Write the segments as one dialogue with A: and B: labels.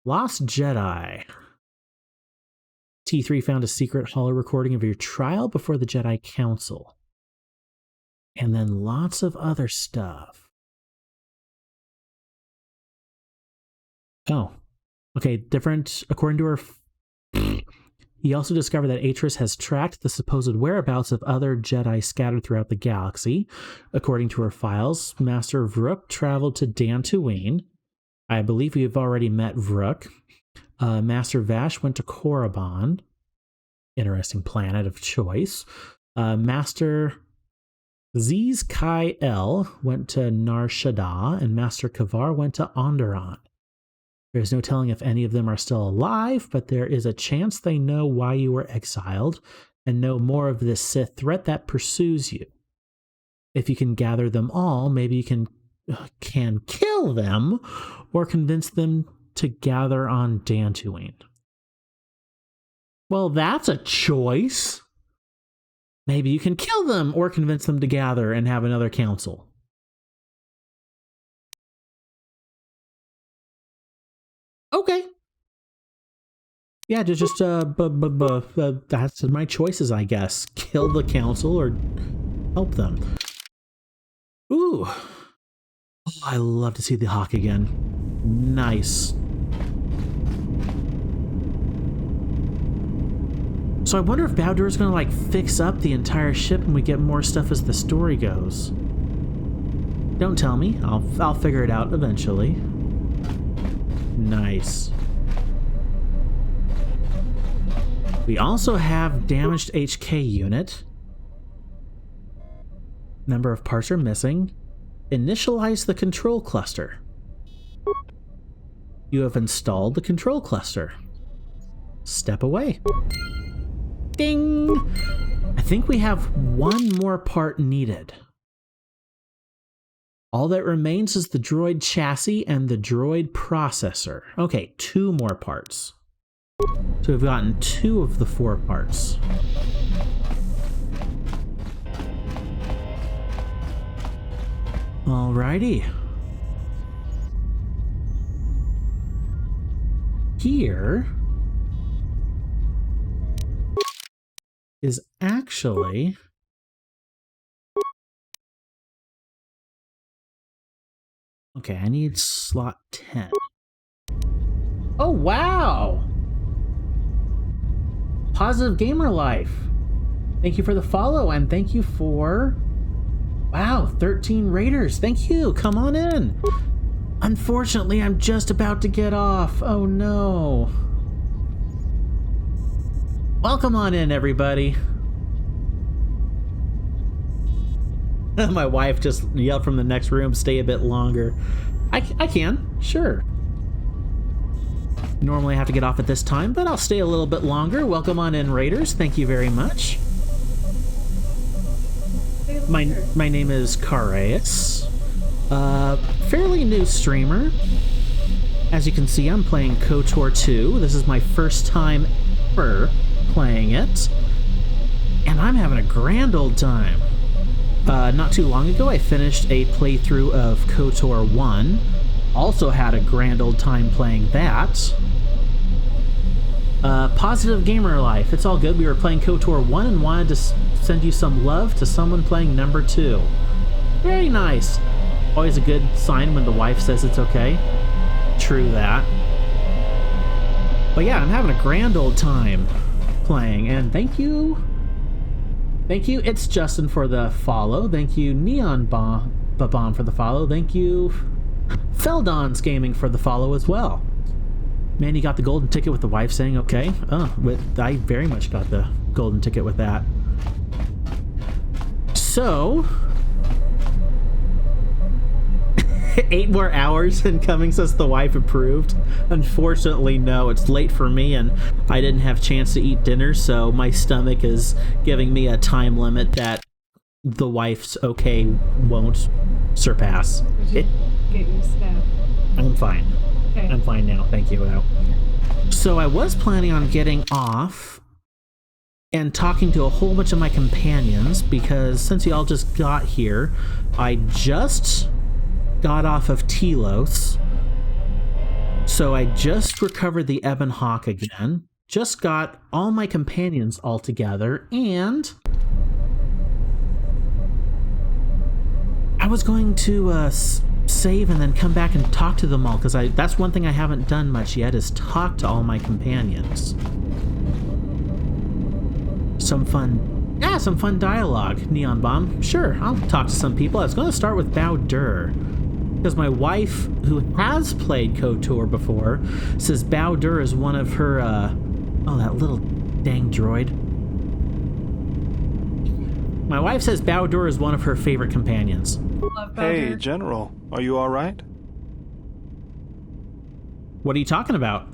A: Lost Jedi. T3 found a secret holo recording of your trial before the Jedi Council. And then lots of other stuff. Oh. Okay, different. According to her... He also discovered that Atris has tracked the supposed whereabouts of other Jedi scattered throughout the galaxy. According to her files, Master Vrook traveled to Dantooine. I believe we have already met Vrook. Master Vash went to Korriban. Interesting planet of choice. Master Ziz Kai El went to Nar Shaddaa, and Master Kavar went to Onderon. There's no telling if any of them are still alive, but there is a chance they know why you were exiled and know more of this Sith threat that pursues you. If you can gather them all, maybe you can kill them or convince them to gather on Dantooine. Well, that's a choice. Maybe you can kill them or convince them to gather and have another council. Okay. Yeah, just that's my choices, I guess. Kill the council or help them. Ooh. Oh, I love to see the Hawk again. Nice. So I wonder if Bowdur's gonna like fix up the entire ship and we get more stuff as the story goes. Don't tell me. I'll figure it out eventually. Nice. We also have damaged HK unit. Number of parts are missing. Initialize the control cluster. You have installed the control cluster. Step away. Ding! I think we have one more part needed. All that remains is the droid chassis and the droid processor. Okay, 2 more parts. So we've gotten 2 of the 4 parts. Alrighty. Here is actually... Okay, I need slot 10. Oh, wow! Positive Gamer Life. Thank you for the follow, and thank you for... Wow, 13 raiders. Thank you. Come on in. Unfortunately, I'm just about to get off. Oh, no. Welcome on in, everybody. My wife just yelled from the next room, stay a bit longer. I can, sure. Normally I have to get off at this time, but I'll stay a little bit longer. Welcome on in, Raiders. Thank you very much. My name is Karaeous. Fairly new streamer. As you can see, I'm playing KOTOR 2. This is my first time ever playing it. And I'm having a grand old time. Not too long ago, I finished a playthrough of KOTOR 1. Also had a grand old time playing that. Positive Gamer Life. It's all good. We were playing KOTOR 1 and wanted to send you some love to someone playing number 2. Very nice. Always a good sign when the wife says it's okay. True that. But yeah, I'm having a grand old time playing, and thank you. Thank you, It's Justin, for the follow. Thank you, Neon Babon, for the follow. Thank you, Feldon's Gaming, for the follow as well. Man, you got the golden ticket with the wife saying okay. Oh, I very much got the golden ticket with that. So, 8 more hours incoming, says the wife approved. Unfortunately, no, it's late for me and I didn't have a chance to eat dinner, so my stomach is giving me a time limit that the wife's okay won't surpass.
B: Get used to that.
A: I'm fine.
B: Okay.
A: I'm fine now, thank you. So I was planning on getting off and talking to a whole bunch of my companions, because since you all just got here, I just got off of Telos, So I just recovered the Ebon Hawk again, just got all my companions all together, and I was going to save and then come back and talk to them all, because that's one thing I haven't done much yet, is talk to all my companions. Some fun dialogue, Neon Bomb. Sure, I'll talk to some people. I was going to start with Bao Dur, because my wife, who has played KOTOR before, says Bao Dur is one of her, oh, that little dang droid. My wife says Bao Dur is one of her favorite companions.
B: Love Bao
C: Hey,
B: Dur.
C: General, are you alright?
A: What are you talking about?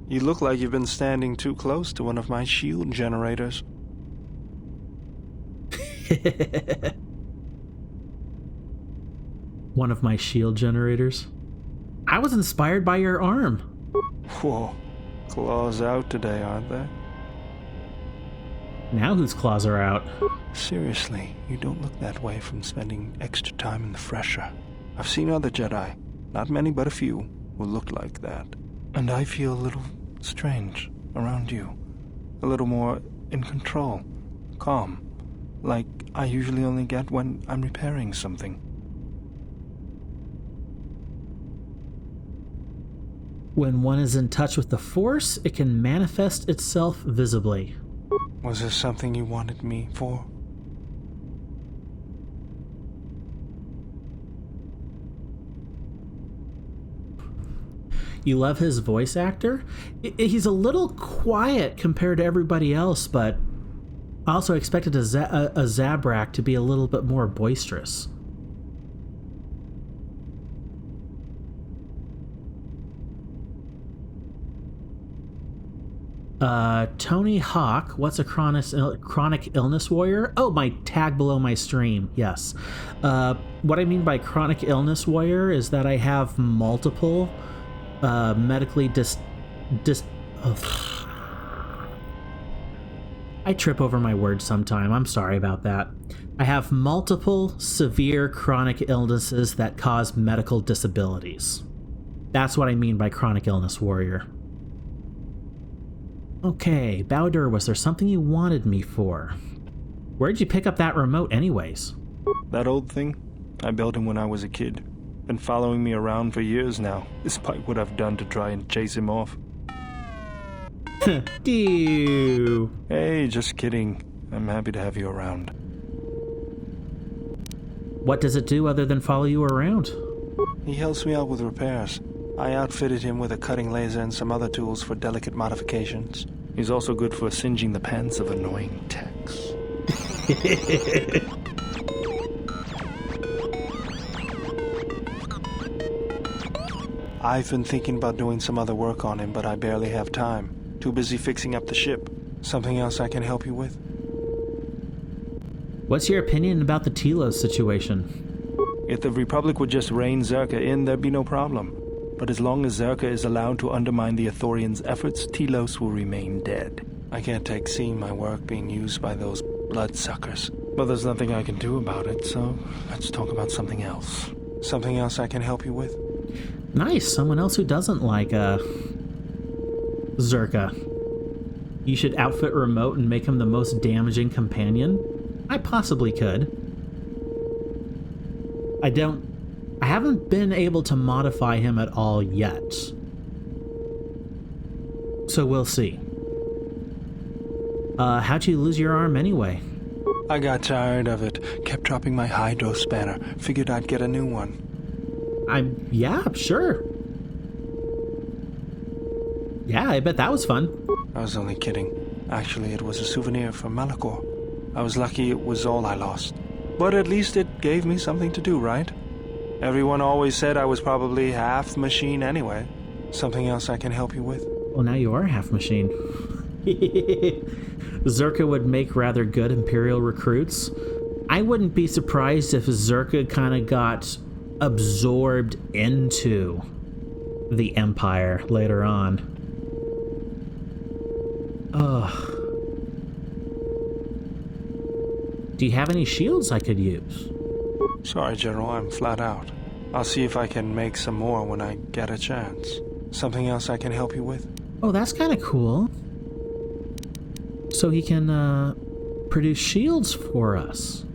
C: You look like you've been standing too close to one of my shield generators.
A: One of my shield generators? I was inspired by your arm.
C: Whoa, claws out today, aren't they?
A: Now whose claws are out?
C: Seriously, you don't look that way from spending extra time in the fresher. I've seen other Jedi, not many but a few, who looked like that. And I feel a little strange around you. A little more in control, calm, like I usually only get when I'm repairing something.
A: When one is in touch with the Force, it can manifest itself visibly.
C: Was there something you wanted me for?
A: You love his voice actor? He's a little quiet compared to everybody else, but I also expected a Zabrak to be a little bit more boisterous. Tony Hawk, what's a chronic illness warrior? Oh, my tag below my stream, yes. What I mean by chronic illness warrior is that I have multiple medically I trip over my words sometime. I'm sorry about that. I have multiple severe chronic illnesses that cause medical disabilities. That's what I mean by chronic illness warrior. Okay, Bao Dur, was there something you wanted me for? Where'd you pick up that remote anyways?
C: That old thing? I built him when I was a kid. Been following me around for years now, despite what I've done to try and chase him off.
A: Ew.
C: Hey, just kidding. I'm happy to have you around.
A: What does it do other than follow you around?
C: He helps me out with repairs. I outfitted him with a cutting laser and some other tools for delicate modifications. He's also good for singeing the pants of annoying techs. I've been thinking about doing some other work on him, but I barely have time. Too busy fixing up the ship. Something else I can help you with?
A: What's your opinion about the Telos situation?
C: If the Republic would just rein Zerka in, there'd be no problem. But as long as Zerka is allowed to undermine the Ithorians' efforts, Telos will remain dead. I can't take seeing my work being used by those bloodsuckers. But there's nothing I can do about it, so let's talk about something else. Something else I can help you with?
A: Nice, someone else who doesn't like, Zerka. You should outfit Remote and make him the most damaging companion? I possibly could. I haven't been able to modify him at all yet. So we'll see. How'd you lose your arm anyway?
C: I got tired of it. Kept dropping my hydro spanner. Figured I'd get a new one.
A: Yeah, sure. Yeah, I bet that was fun.
C: I was only kidding. Actually, it was a souvenir from Malachor. I was lucky it was all I lost. But at least it gave me something to do, right? Everyone always said I was probably half machine anyway. Something else I can help you with?
A: Well, now you are half machine. Zerka would make rather good Imperial recruits. I wouldn't be surprised if Zerka kind of got absorbed into the Empire later on. Ugh. Do you have any shields I could use?
C: Sorry, General, I'm flat out. I'll see if I can make some more when I get a chance. Something else I can help you with?
A: Oh, that's kind of cool. So he can produce shields for us.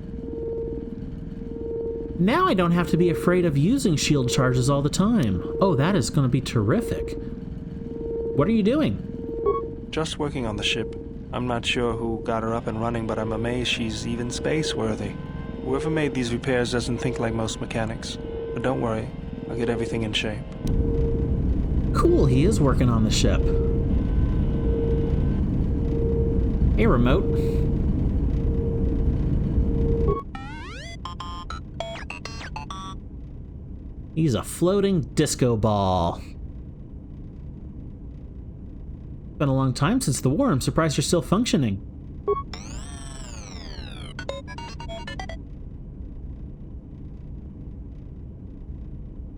A: Now I don't have to be afraid of using shield charges all the time. Oh, that is going to be terrific. What are you doing?
C: Just working on the ship. I'm not sure who got her up and running, but I'm amazed she's even space-worthy. Whoever made these repairs doesn't think like most mechanics. But don't worry, I'll get everything in shape.
A: Cool, he is working on the ship. Hey, remote. He's a floating disco ball. Been a long time since the war. I'm surprised you're still functioning.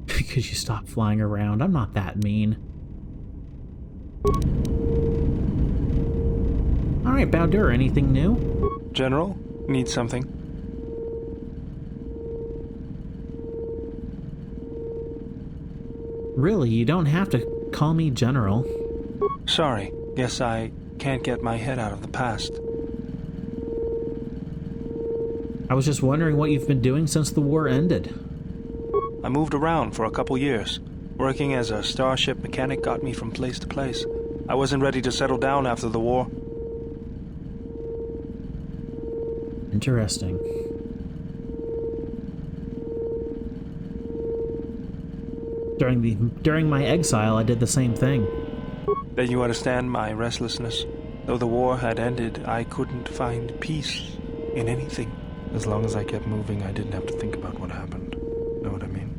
A: Because you stopped flying around. I'm not that mean. Alright, Bowdur, anything new?
C: General, need something?
A: Really, you don't have to call me General.
C: Sorry, guess I can't get my head out of the past.
A: I was just wondering what you've been doing since the war ended.
C: I moved around for a couple years. Working as a starship mechanic got me from place to place. I wasn't ready to settle down after the war.
A: Interesting. During my exile, I did the same thing.
C: Then you understand my restlessness. Though the war had ended, I couldn't find peace in anything. As long as I kept moving, I didn't have to think about what happened. Know what I mean?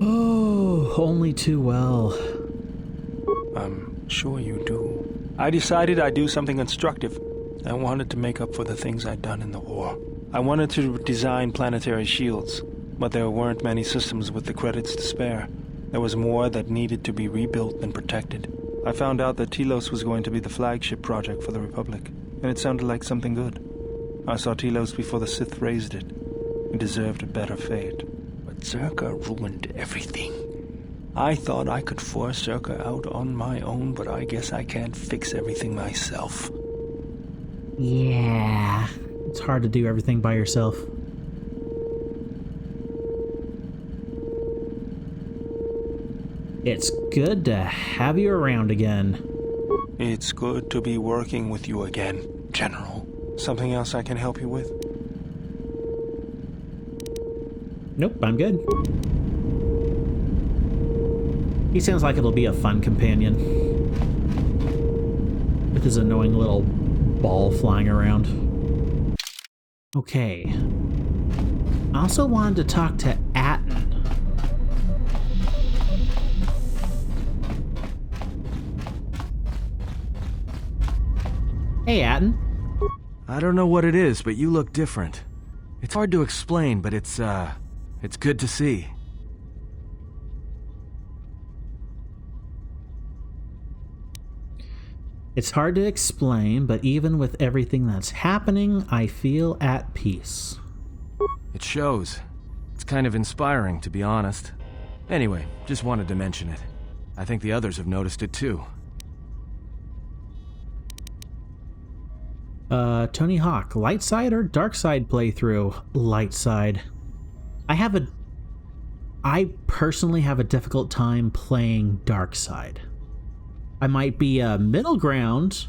A: Oh, only too well.
C: I'm sure you do. I decided I'd do something constructive. I wanted to make up for the things I'd done in the war. I wanted to design planetary shields, but there weren't many systems with the credits to spare. There was more that needed to be rebuilt and protected. I found out that Telos was going to be the flagship project for the Republic, and it sounded like something good. I saw Telos before the Sith raised it. It deserved a better fate. But Zerka ruined everything. I thought I could force Zerka out on my own, but I guess I can't fix everything myself.
A: Yeah, it's hard to do everything by yourself. It's good to have you around again.
C: It's good to be working with you again, General. Something else I can help you with?
A: Nope, I'm good. He sounds like it'll be a fun companion. With his annoying little ball flying around. Okay. I also wanted to talk to Atten. Hey, Atten.
D: I don't know what it is, but you look different. It's hard to explain, but it's good to see.
A: It's hard to explain, but even with everything that's happening, I feel at peace.
D: It shows. It's kind of inspiring, to be honest. Anyway, just wanted to mention it. I think the others have noticed it too.
A: Tony Hawk, light side or dark side playthrough? Light side. I personally have a difficult time playing dark side. I might be a middle ground.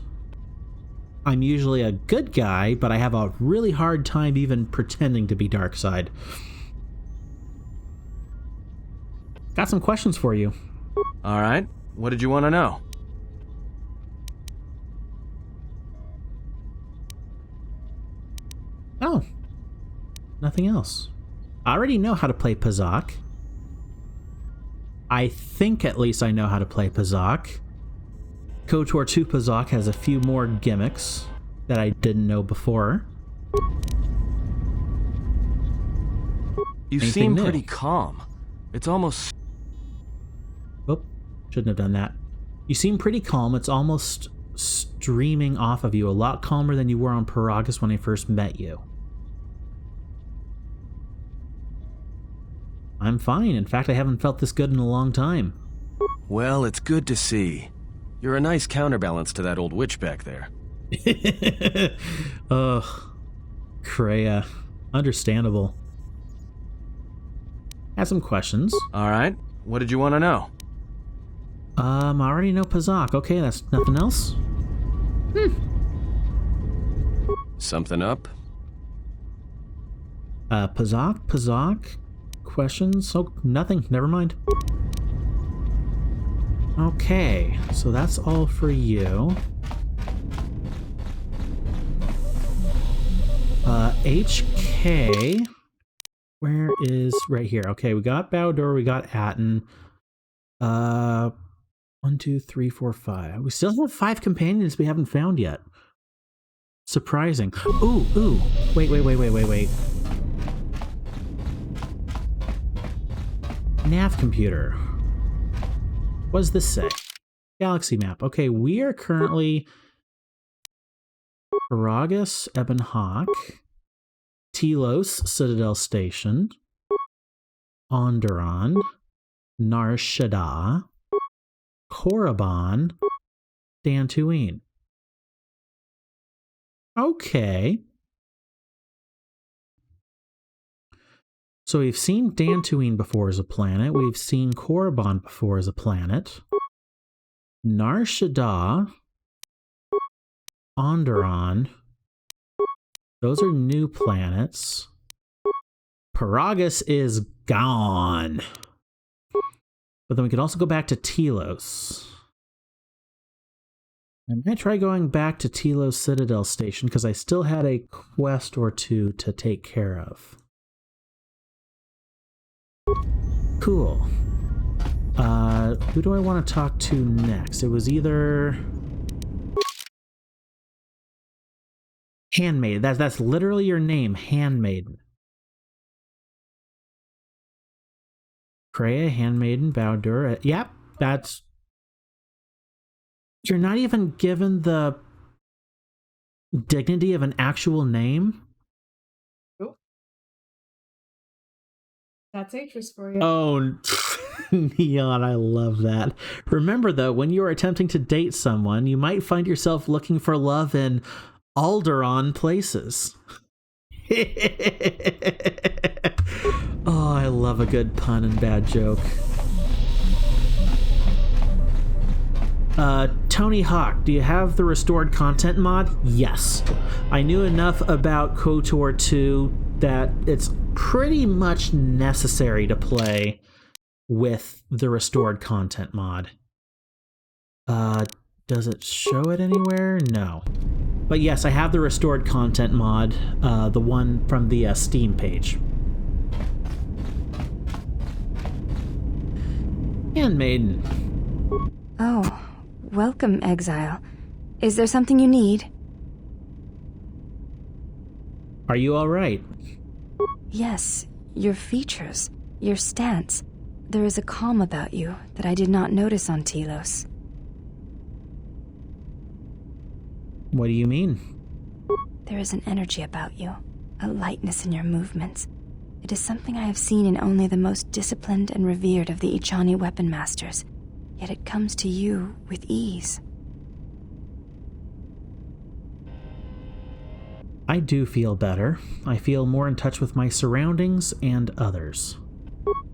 A: I'm usually a good guy, but I have a really hard time even pretending to be dark side. Got some questions for you.
D: All right, what did you want to know?
A: Oh, nothing else. I already know how to play Pazak. I think at least I know how to play Pazak. KOTOR 2 Pazak has a few more gimmicks that I didn't know before.
D: You
A: Anything
D: seem
A: new?
D: pretty calm. It's almost...
A: Oop, shouldn't have done that. You seem pretty calm. It's almost streaming off of you. A lot calmer than you were on Paragus when I first met you. I'm fine. In fact, I haven't felt this good in a long time.
D: Well, it's good to see. You're a nice counterbalance to that old witch back there.
A: Ugh. Karaeous. Understandable. Had some questions.
D: Alright, what did you want to know?
A: I already know Pazak. Okay, that's nothing else?
D: Something up?
A: Pazak? Questions? Oh, nothing. Never mind. Okay, so that's all for you. HK. Where is... Right here. Okay, we got Bowdor, we got Atten. 1, 2, 3, 4, 5. We still have 5 companions we haven't found yet. Surprising. Ooh. Wait. Nav computer. What does this say? Galaxy map. Okay, we are currently Karaeous, Ebon Hawk, Telos, Citadel Station, Onderon, Nar Shaddaa, Korriban, Dantooine. Okay. So we've seen Dantooine before as a planet. We've seen Korriban before as a planet. Nar Shaddaa, Onderon. Those are new planets. Karaeous is gone. But then we could also go back to Telos. I might try going back to Telos Citadel Station because I still had a quest or two to take care of. Cool. Who do I want to talk to next? It was either... Handmaiden. That's literally your name, Handmaiden. Karaeous, Handmaiden, Bowdor. Yep, that's... You're not even given the dignity of an actual name?
B: Oh. That's Atris for you.
A: Oh, Neon, I love that. Remember, though, when you are attempting to date someone, you might find yourself looking for love in Alderaan places. Oh, I love a good pun and bad joke. Tony Hawk, do you have the restored content mod? Yes. I knew enough about KOTOR 2 that it's pretty much necessary to play with the restored content mod. Does it show it anywhere? No. But yes, I have the restored content mod, the one from the Steam page. Handmaiden.
E: Oh, welcome, Exile. Is there something you need?
A: Are you alright?
E: Yes, your features, your stance. There is a calm about you that I did not notice on Telos.
A: What do you mean?
E: There is an energy about you, a lightness in your movements. It is something I have seen in only the most disciplined and revered of the Echani weapon masters, yet it comes to you with ease.
A: I do feel better. I feel more in touch with my surroundings and others.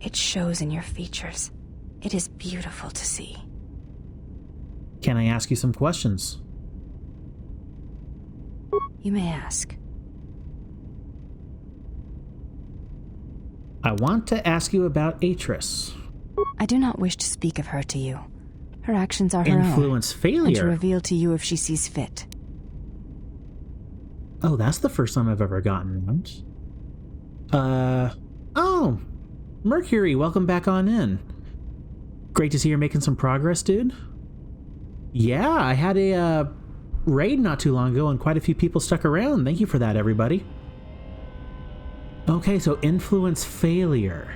E: It shows in your features. It is beautiful to see.
A: Can I ask you some questions?
E: You may ask.
A: I want to ask you about Atris.
E: I do not wish to speak of her to you. Her actions are her own.
A: Influence
E: And to
A: failure.
E: reveal to you if she sees fit.
A: Oh, that's the first time I've ever gotten one. Oh, Mercury, welcome back on in. Great to see you're making some progress, dude. Yeah, I had a raid not too long ago and quite a few people stuck around. Thank you for that, everybody. Okay, so influence failure.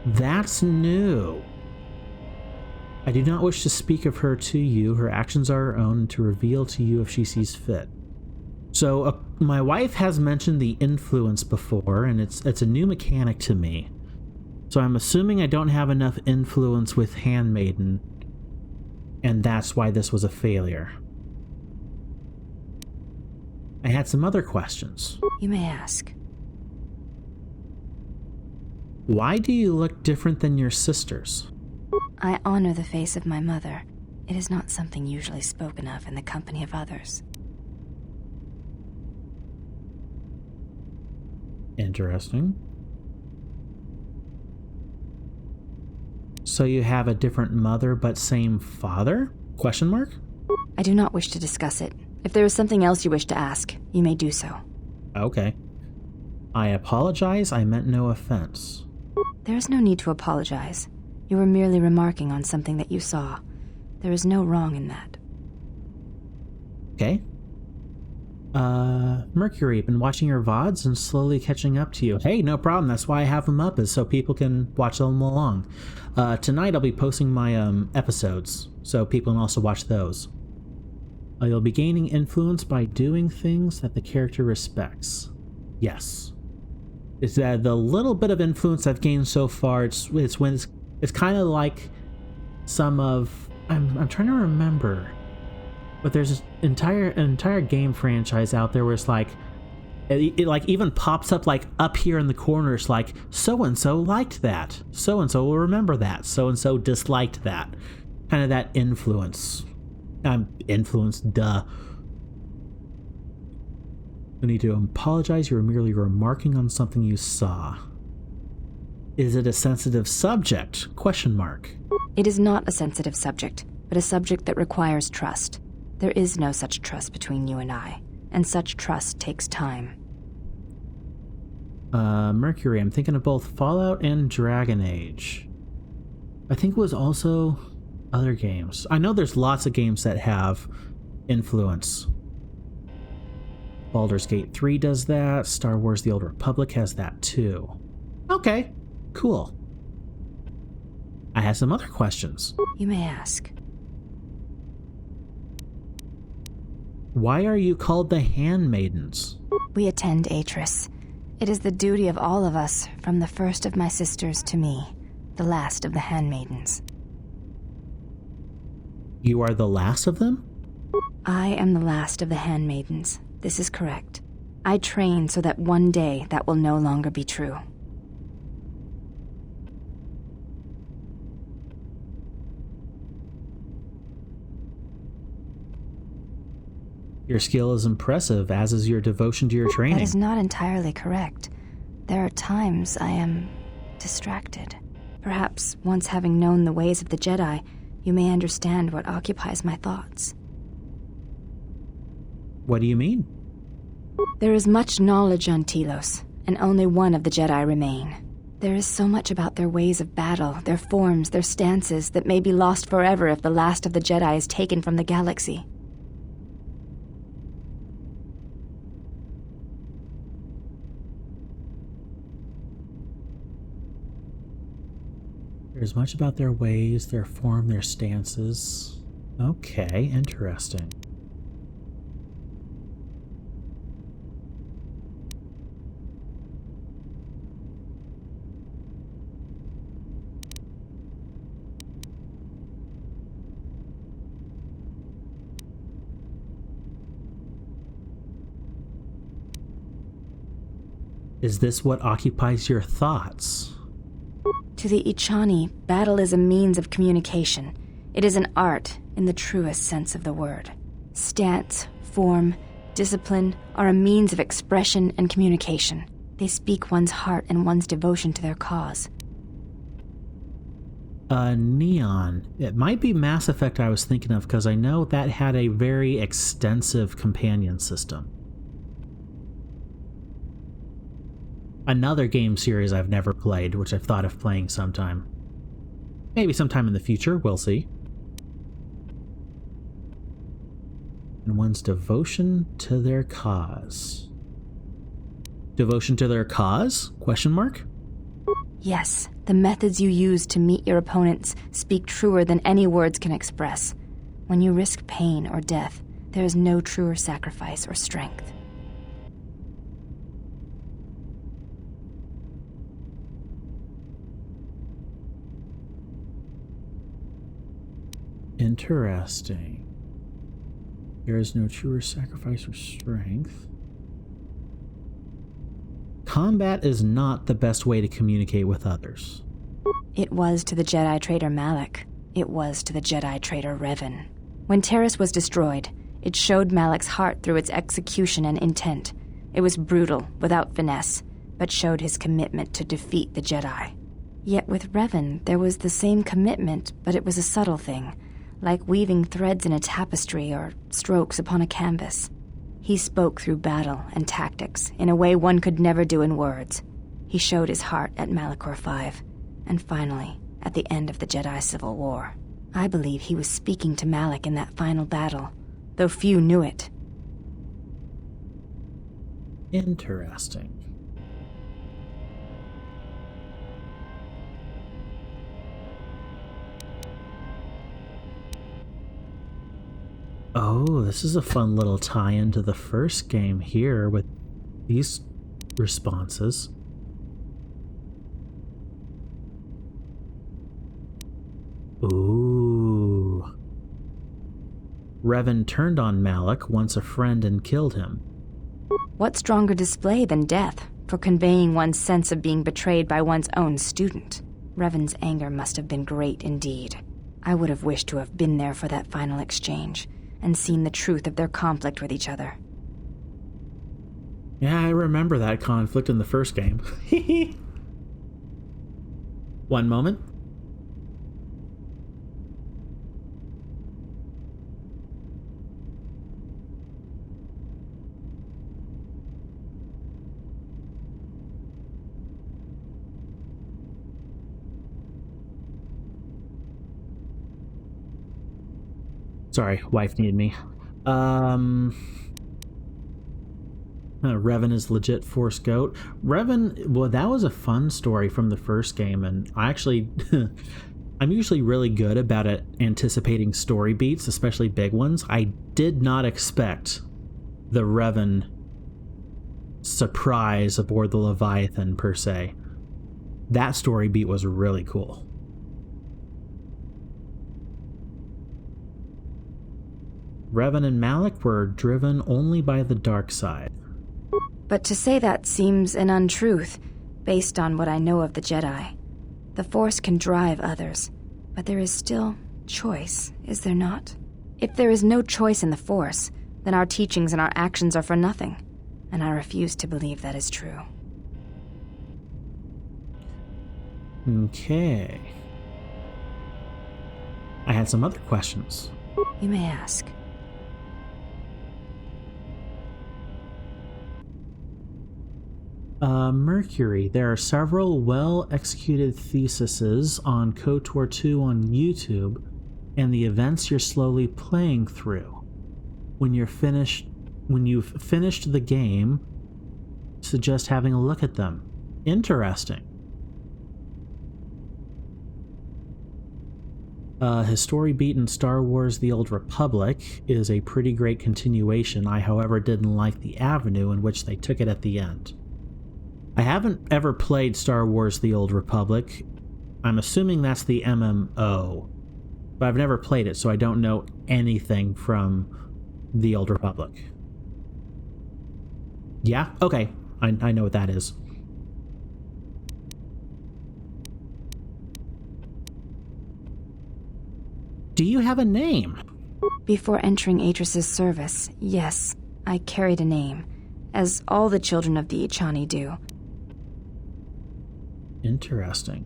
A: That's new. I do not wish to speak of her to you. Her actions are her own, and to reveal to you if she sees fit. So my wife has mentioned the influence before, and it's a new mechanic to me. So I'm assuming I don't have enough influence with Handmaiden, and that's why this was a failure. I had some other questions.
E: You may ask.
A: Why do you look different than your sisters?
E: I honor the face of my mother. It is not something usually spoken of in the company of others.
A: Interesting. So you have a different mother but same father? Question mark?
E: I do not wish to discuss it. If there is something else you wish to ask, you may do so.
A: Okay. I apologize, I meant no offense.
E: There is no need to apologize. You were merely remarking on something that you saw. There is no wrong in that.
A: Okay. Mercury, been watching your VODs and slowly catching up to you. Hey, no problem. That's why I have them up, is so people can watch them along. Tonight I'll be posting my episodes, so people can also watch those. You'll be gaining influence by doing things that the character respects. Yes. It's the little bit of influence I've gained so far. It's kind of like some of I'm trying to remember. But there's an entire game franchise out there where it's like, it like even pops up like up here in the corner. It's like, so-and-so liked that. So-and-so will remember that. So-and-so disliked that. Kind of that influence. Influence, duh. I need to apologize. You were merely remarking on something you saw. Is it a sensitive subject? Question mark.
E: It is not a sensitive subject, but a subject that requires trust. There is no such trust between you and I, and such trust takes time.
A: Mercury, I'm thinking of both Fallout and Dragon Age. I think it was also other games. I know there's lots of games that have influence. Baldur's Gate 3 does that. Star Wars The Old Republic has that too. Okay, cool. I have some other questions.
E: You may ask.
A: Why are you called the Handmaidens?
E: We attend Atris. It is the duty of all of us, from the first of my sisters to me, the last of the handmaidens.
A: You are the last of them?
E: I am the last of the handmaidens. This is correct. I train so that one day that will no longer be true.
A: Your skill is impressive, as is your devotion to your training.
E: That is not entirely correct. There are times I am distracted. Perhaps once having known the ways of the Jedi, you may understand what occupies my thoughts.
A: What do you mean?
E: There is much knowledge on Telos, and only one of the Jedi remain. There is so much about their ways of battle, their forms, their stances, that may be lost forever if the last of the Jedi is taken from the galaxy.
A: There's much about their ways, their form, their stances. Okay, interesting. Is this what occupies your thoughts?
E: To the Ichani, battle is a means of communication. It is an art in the truest sense of the word. Stance, form, discipline are a means of expression and communication. They speak one's heart and one's devotion to their cause.
A: Neon. It might be Mass Effect I was thinking of, because I know that had a very extensive companion system. Another game series I've never played, which I've thought of playing sometime. Maybe sometime in the future, we'll see. And one's devotion to their cause. Devotion to their cause? Question mark?
E: Yes, the methods you use to meet your opponents speak truer than any words can express. When you risk pain or death, there is no truer sacrifice or strength.
A: Interesting. There is no truer sacrifice or strength. Combat is not the best way to communicate with others.
E: It was to the Jedi traitor Malak. It was to the Jedi traitor Revan. When Taris was destroyed, it showed Malak's heart through its execution and intent. It was brutal, without finesse, but showed his commitment to defeat the Jedi. Yet with Revan, there was the same commitment, but it was a subtle thing, like weaving threads in a tapestry or strokes upon a canvas. He spoke through battle and tactics in a way one could never do in words. He showed his heart at Malachor V, and finally, at the end of the Jedi Civil War. I believe he was speaking to Malak in that final battle, though few knew it.
A: Interesting. Oh, this is a fun little tie-in to the first game here with these responses. Ooh. Revan turned on Malak, once a friend, and killed him.
E: What stronger display than death for conveying one's sense of being betrayed by one's own student? Revan's anger must have been great indeed. I would have wished to have been there for that final exchange and seen the truth of their conflict with each other.
A: Yeah, I remember that conflict in the first game. One moment. Sorry, wife needed me. Revan is legit Force Goat. Revan, well, that was a fun story from the first game, and I actually, I'm usually really good about it, anticipating story beats, especially big ones. I did not expect the Revan surprise aboard the Leviathan, per se. That story beat was really cool. Revan and Malak were driven only by the dark side.
E: But to say that seems an untruth, based on what I know of the Jedi. The Force can drive others, but there is still choice, is there not? If there is no choice in the Force, then our teachings and our actions are for nothing, and I refuse to believe that is true.
A: Okay. I had some other questions.
E: You may ask.
A: Mercury. There are several well-executed theses on KOTOR 2 on YouTube and the events you're slowly playing through. When you've finished the game, suggest having a look at them. Interesting. His story beat in Star Wars The Old Republic is a pretty great continuation. I, however, didn't like the avenue in which they took it at the end. I haven't ever played Star Wars The Old Republic. I'm assuming that's the MMO, but I've never played it, so I don't know anything from The Old Republic. Yeah? Okay. I know what that is. Do you have a name?
E: Before entering Atris's service, yes, I carried a name, as all the children of the Ichani do.
A: Interesting.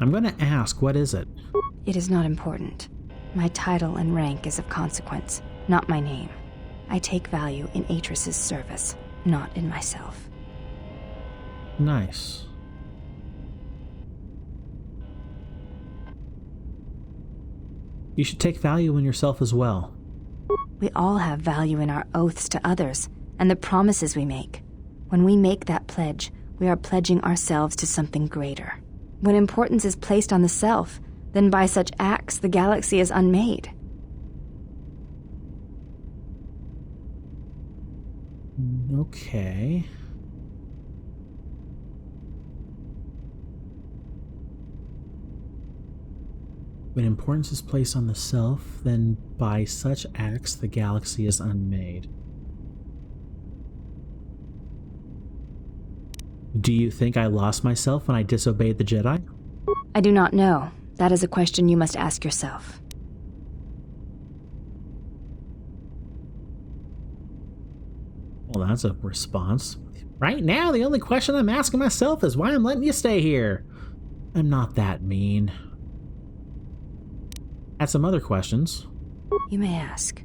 A: I'm going to ask, what is it?
E: It is not important. My title and rank is of consequence, not my name. I take value in Atris's service, not in myself.
A: Nice. You should take value in yourself as well.
E: We all have value in our oaths to others, and the promises we make. When we make that pledge, we are pledging ourselves to something greater. When importance is placed on the self, then by such acts the galaxy is unmade.
A: Okay. When importance is placed on the self, then by such acts the galaxy is unmade. Do you think I lost myself when I disobeyed the Jedi?
E: I do not know. That is a question you must ask yourself.
A: Well, that's a response. Right now, the only question I'm asking myself is why I'm letting you stay here. I'm not that mean. Had some other questions.
E: You may ask.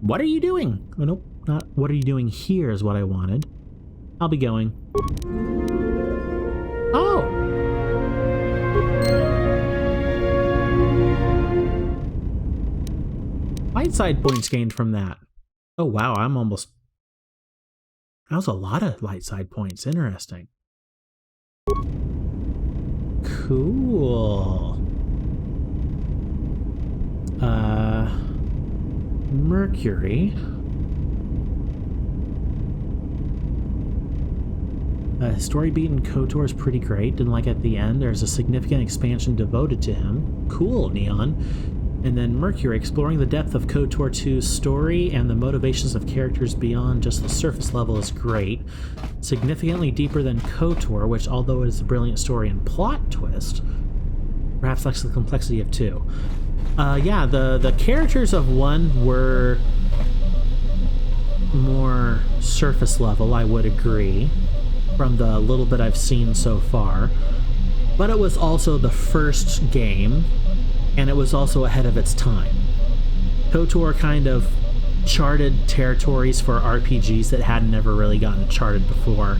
A: What are you doing? Oh, nope, not what are you doing here is what I wanted. I'll be going. Oh! Light side points gained from that. Oh wow, I'm almost... That was a lot of light side points. Interesting. Cool. Mercury. Story beat in KOTOR is pretty great, and like at the end, there's a significant expansion devoted to him. Cool, Neon. And then Mercury, exploring the depth of KOTOR 2's story and the motivations of characters beyond just the surface level is great. Significantly deeper than KOTOR, which, although it is a brilliant story and plot twist, perhaps lacks the complexity of 2. Yeah, the characters of 1 were more surface level, I would agree, from the little bit I've seen so far. But it was also the first game, and it was also ahead of its time. KOTOR kind of charted territories for RPGs that hadn't ever really gotten charted before.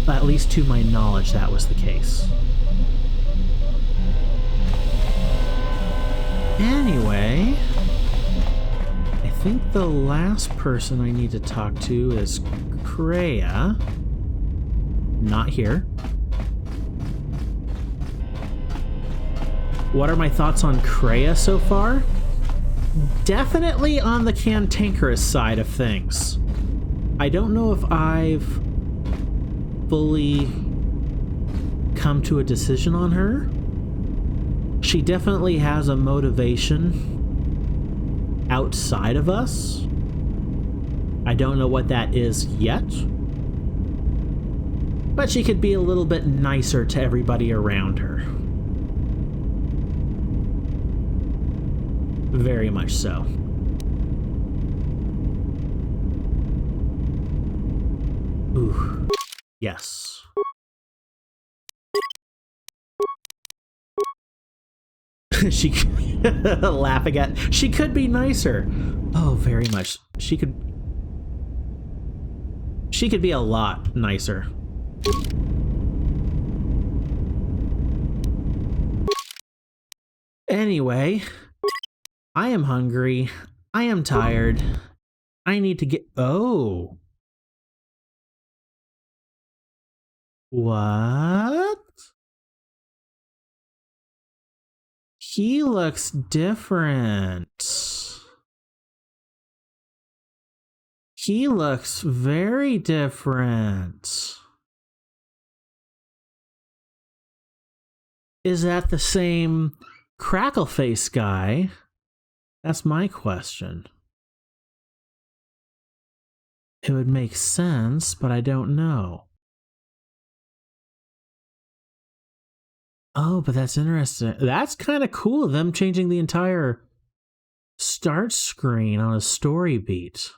A: At least to my knowledge, that was the case. Anyway, I think the last person I need to talk to is Karaeous. Not here. What are my thoughts on Karaeous so far? Definitely on the cantankerous side of things. I don't know if I've fully come to a decision on her. She definitely has a motivation outside of us. I don't know what that is yet. But she could be a little bit nicer to everybody around her. Very much so. Ooh. Yes. She laughing at... She could be nicer. Oh, very much. She could be a lot nicer. Anyway, I am hungry. I am tired. I need to get... Oh. What? He looks different. He looks very different. Is that the same Crackleface guy? That's my question. It would make sense, but I don't know. Oh, but that's interesting. That's kind of cool, them changing the entire start screen on a story beat.